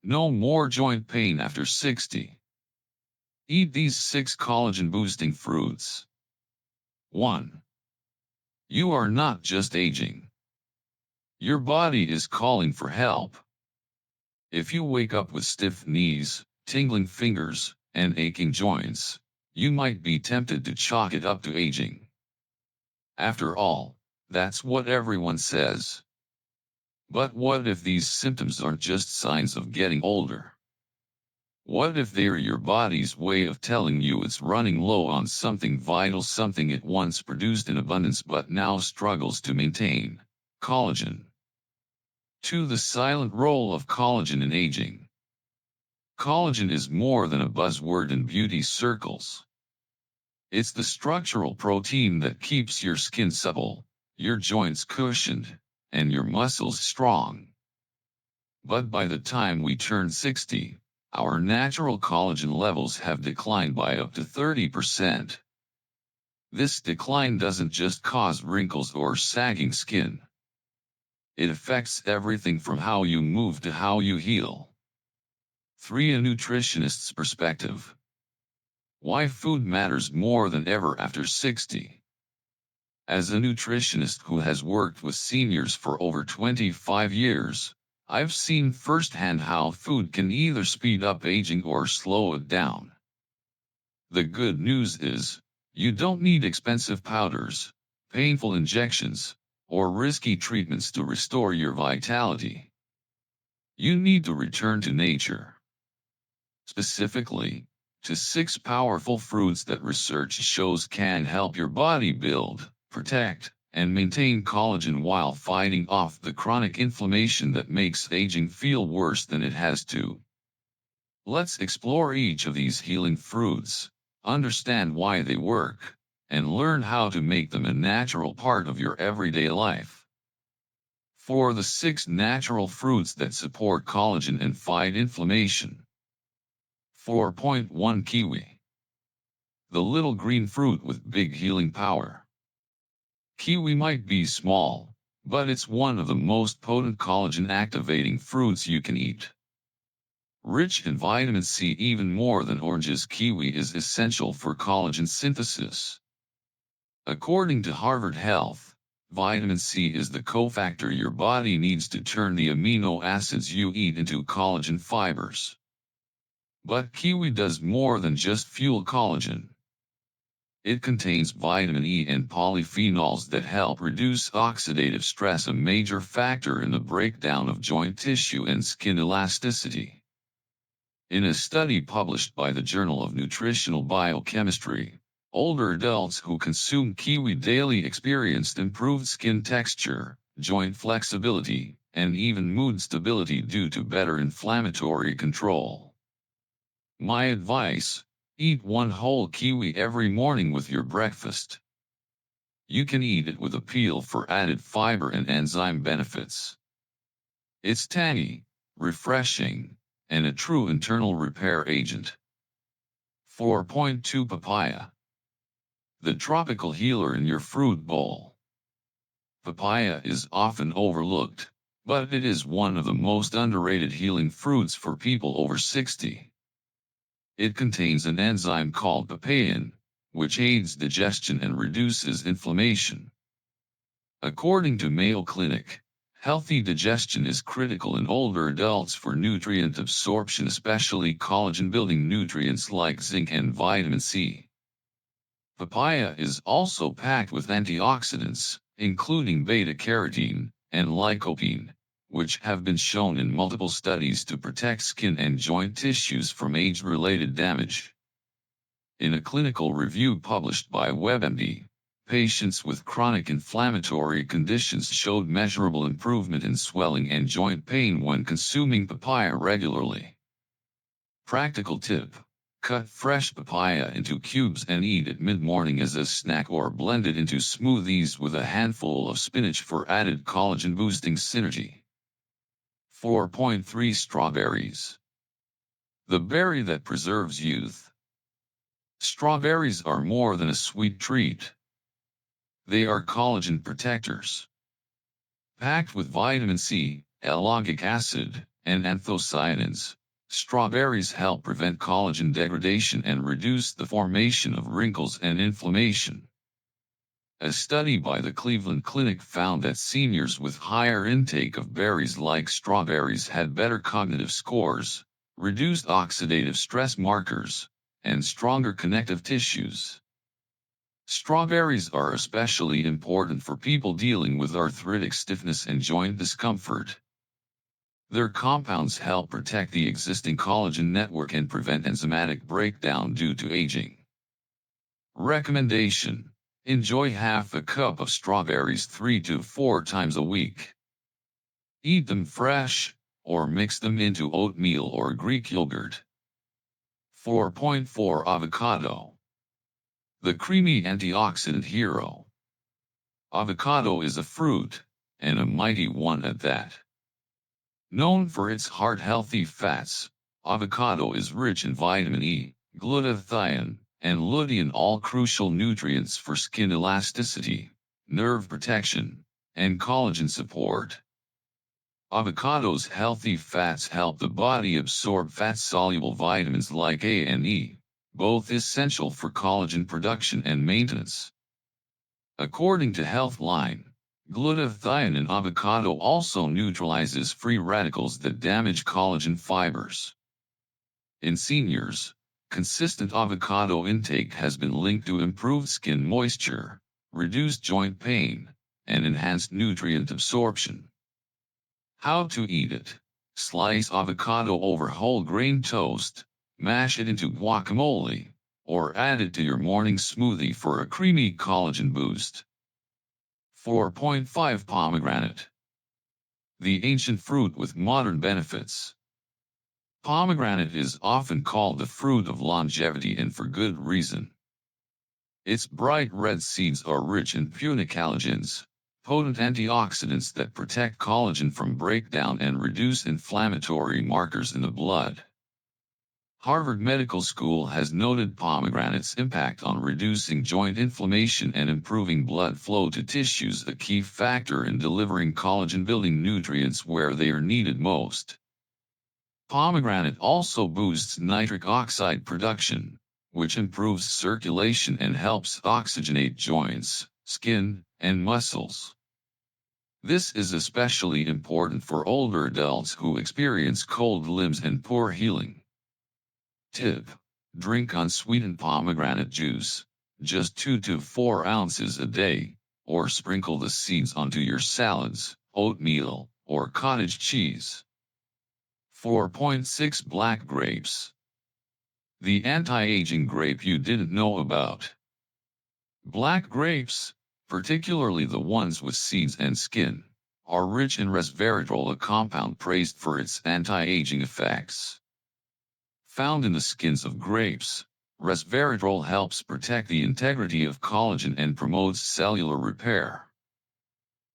No more joint pain after 60. Eat these 6 collagen-boosting fruits. 1. You are not just aging. Your body is calling for help. If you wake up with stiff knees, tingling fingers, and aching joints, you might be tempted to chalk it up to aging. After all, that's what everyone says. But what if these symptoms aren't just signs of getting older? What if they're your body's way of telling you it's running low on something vital, something it once produced in abundance but now struggles to maintain? Collagen. 2. The silent role of collagen in aging. Collagen is more than a buzzword in beauty circles. It's the structural protein that keeps your skin supple, your joints cushioned, and your muscles strong. But by the time we turn 60, our natural collagen levels have declined by up to 30%. This decline doesn't just cause wrinkles or sagging skin. It affects everything from how you move to how you heal. 3. A nutritionist's perspective. Why food matters more than ever after 60. As a nutritionist who has worked with seniors for over 25 years, I've seen firsthand how food can either speed up aging or slow it down. The good news is, you don't need expensive powders, painful injections, or risky treatments to restore your vitality. You need to return to nature. Specifically, to 6 powerful fruits that research shows can help your body build, protect, and maintain collagen while fighting off the chronic inflammation that makes aging feel worse than it has to. Let's explore each of these healing fruits, understand why they work, and learn how to make them a natural part of your everyday life. For the 6 natural fruits that support collagen and fight inflammation. 4.1 Kiwi. The little green fruit with big healing power. Kiwi might be small, but it's one of the most potent collagen-activating fruits you can eat. Rich in vitamin C even more than oranges, kiwi is essential for collagen synthesis. According to Harvard Health, vitamin C is the cofactor your body needs to turn the amino acids you eat into collagen fibers. But kiwi does more than just fuel collagen. It contains vitamin E and polyphenols that help reduce oxidative stress, a major factor in the breakdown of joint tissue and skin elasticity. In a study published by the Journal of Nutritional Biochemistry, older adults who consumed kiwi daily experienced improved skin texture, joint flexibility, and even mood stability due to better inflammatory control. My advice: eat 1 whole kiwi every morning with your breakfast. You can eat it with a peel for added fiber and enzyme benefits. It's tangy, refreshing, and a true internal repair agent. 4.2 Papaya. The tropical healer in your fruit bowl. Papaya is often overlooked, but it is one of the most underrated healing fruits for people over 60. It contains an enzyme called papain, which aids digestion and reduces inflammation. According to Mayo Clinic, healthy digestion is critical in older adults for nutrient absorption, especially collagen-building nutrients like zinc and vitamin C. Papaya is also packed with antioxidants, including beta-carotene and lycopene, which have been shown in multiple studies to protect skin and joint tissues from age-related damage. In a clinical review published by WebMD, patients with chronic inflammatory conditions showed measurable improvement in swelling and joint pain when consuming papaya regularly. Practical tip: cut fresh papaya into cubes and eat it mid-morning as a snack, or blend it into smoothies with a handful of spinach for added collagen-boosting synergy. 4.3 Strawberries. The berry that preserves youth. Strawberries are more than a sweet treat. They are collagen protectors. Packed with vitamin C, ellagic acid, and anthocyanins. Strawberries help prevent collagen degradation and reduce the formation of wrinkles and inflammation. A study by the Cleveland Clinic found that seniors with higher intake of berries like strawberries had better cognitive scores, reduced oxidative stress markers, and stronger connective tissues. Strawberries are especially important for people dealing with arthritic stiffness and joint discomfort. Their compounds help protect the existing collagen network and prevent enzymatic breakdown due to aging. Recommendation: enjoy half a cup of strawberries 3 to 4 times a week. Eat them fresh, or mix them into oatmeal or Greek yogurt. 4.4 Avocado. The creamy antioxidant hero. Avocado is a fruit, and a mighty one at that. Known for its heart-healthy fats, avocado is rich in vitamin E, glutathione, and lutein, all crucial nutrients for skin elasticity, nerve protection, and collagen support. Avocado's healthy fats help the body absorb fat-soluble vitamins like A and E, both essential for collagen production and maintenance. According to Healthline, glutathione in avocado also neutralizes free radicals that damage collagen fibers. In seniors, consistent avocado intake has been linked to improved skin moisture, reduced joint pain, and enhanced nutrient absorption. How to eat it: slice avocado over whole grain toast, mash it into guacamole, or add it to your morning smoothie for a creamy collagen boost. 4.5 Pomegranate. The ancient fruit with modern benefits. Pomegranate is often called the fruit of longevity, and for good reason. Its bright red seeds are rich in punicalagins, potent antioxidants that protect collagen from breakdown and reduce inflammatory markers in the blood. Harvard Medical School has noted pomegranate's impact on reducing joint inflammation and improving blood flow to tissues, a key factor in delivering collagen-building nutrients where they are needed most. Pomegranate also boosts nitric oxide production, which improves circulation and helps oxygenate joints, skin, and muscles. This is especially important for older adults who experience cold limbs and poor healing. Tip: drink unsweetened pomegranate juice, just 2 to 4 ounces a day, or sprinkle the seeds onto your salads, oatmeal, or cottage cheese. 4.6 Black grapes. The anti-aging grape you didn't know about. Black grapes, particularly the ones with seeds and skin, are rich in resveratrol, a compound praised for its anti-aging effects. Found in the skins of grapes, resveratrol helps protect the integrity of collagen and promotes cellular repair.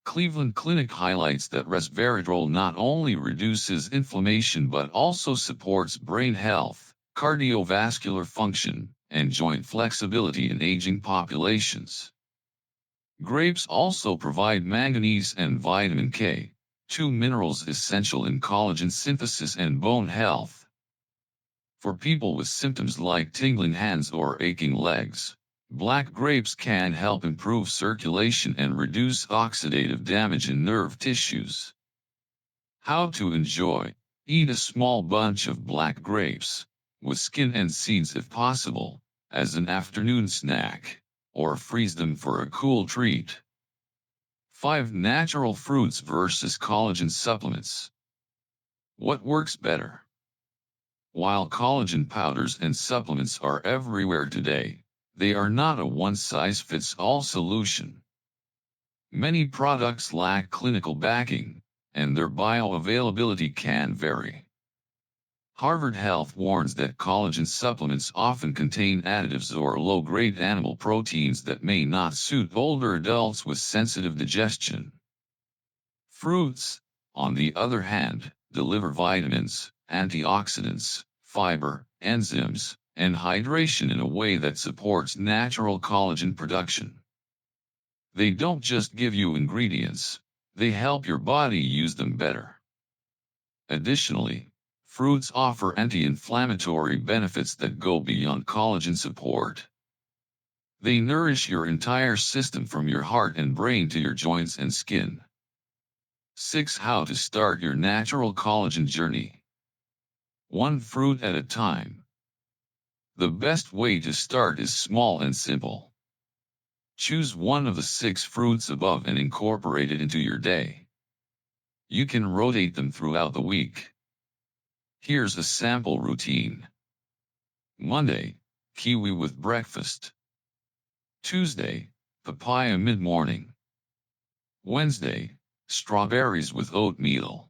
Cleveland Clinic highlights that resveratrol not only reduces inflammation but also supports brain health, cardiovascular function, and joint flexibility in aging populations. Grapes also provide manganese and vitamin K, two minerals essential in collagen synthesis and bone health. For people with symptoms like tingling hands or aching legs, black grapes can help improve circulation and reduce oxidative damage in nerve tissues. How to enjoy: eat a small bunch of black grapes, with skin and seeds if possible, as an afternoon snack, or freeze them for a cool treat. 5 Natural fruits versus collagen supplements. What works better? While collagen powders and supplements are everywhere today, they are not a one-size-fits-all solution. Many products lack clinical backing, and their bioavailability can vary. Harvard Health warns that collagen supplements often contain additives or low-grade animal proteins that may not suit older adults with sensitive digestion. Fruits, on the other hand, deliver vitamins, antioxidants, fiber, enzymes, and hydration in a way that supports natural collagen production. They don't just give you ingredients, they help your body use them better. Additionally, fruits offer anti-inflammatory benefits that go beyond collagen support. They nourish your entire system from your heart and brain to your joints and skin. 6. How to start your natural collagen journey. One fruit at a time. The best way to start is small and simple. Choose one of the 6 fruits above and incorporate it into your day. You can rotate them throughout the week. Here's a sample routine. Monday, kiwi with breakfast. Tuesday, papaya mid-morning. Wednesday, strawberries with oatmeal.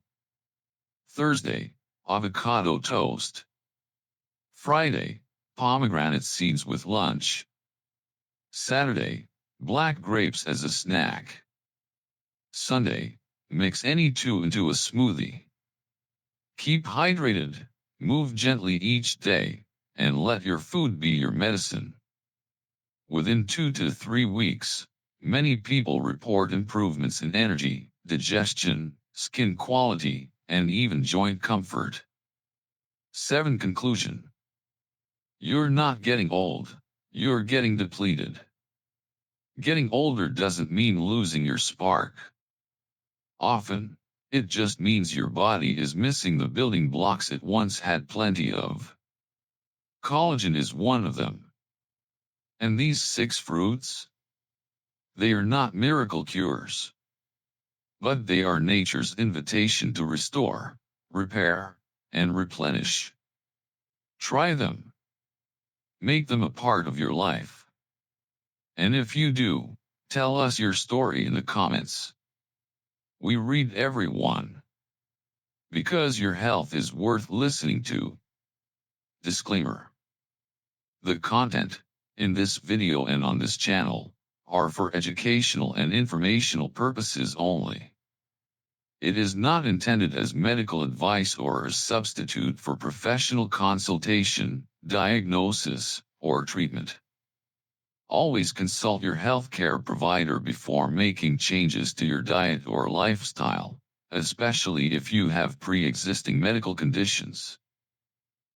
Thursday, avocado toast. Friday, pomegranate seeds with lunch. Saturday, black grapes as a snack. Sunday, mix any 2 into a smoothie. Keep hydrated, move gently each day, and let your food be your medicine. Within 2 to 3 weeks, many people report improvements in energy, digestion, skin quality, and even joint comfort. 7. Conclusion. You're not getting old, you're getting depleted. Getting older doesn't mean losing your spark. Often, it just means your body is missing the building blocks it once had plenty of. Collagen is one of them. And these 6 fruits? They are not miracle cures. But they are nature's invitation to restore, repair, and replenish. Try them. Make them a part of your life. And if you do, tell us your story in the comments. We read every one. Because your health is worth listening to. Disclaimer. The content, in this video and on this channel, are for educational and informational purposes only. It is not intended as medical advice or a substitute for professional consultation, diagnosis, or treatment. Always consult your healthcare provider before making changes to your diet or lifestyle, especially if you have pre-existing medical conditions.